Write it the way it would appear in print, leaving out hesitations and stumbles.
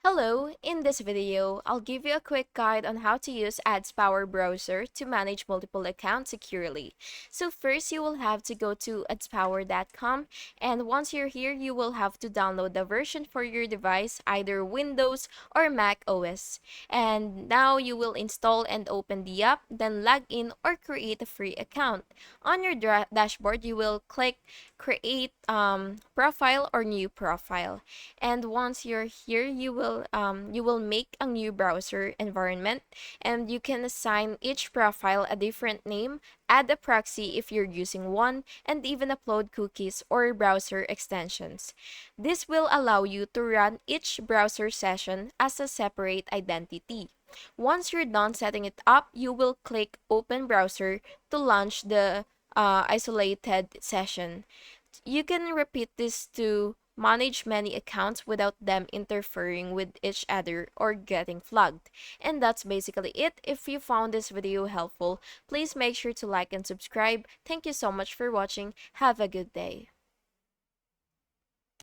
Hello, in this video, I'll give you a quick guide on how to use AdsPower Browser to manage multiple accounts securely. So first, you will have to go to adspower.com, and once you're here, you will have to download the version for your device, either Windows or Mac OS. And now you will install and open the app, then log in or create a free account. On your dashboard, you will click Create Profile or New Profile. And once you're here, you will make a new browser environment, and you can assign each profile a different name, add a proxy if you're using one, and even upload cookies or browser extensions. This will allow you to run each browser session as a separate identity. Once you're done setting it up, you will click Open Browser to launch the isolated session. You can repeat this to manage many accounts without them interfering with each other or getting flagged. And that's basically it. If you found this video helpful, please make sure to like and subscribe. Thank you so much for watching. Have a good day.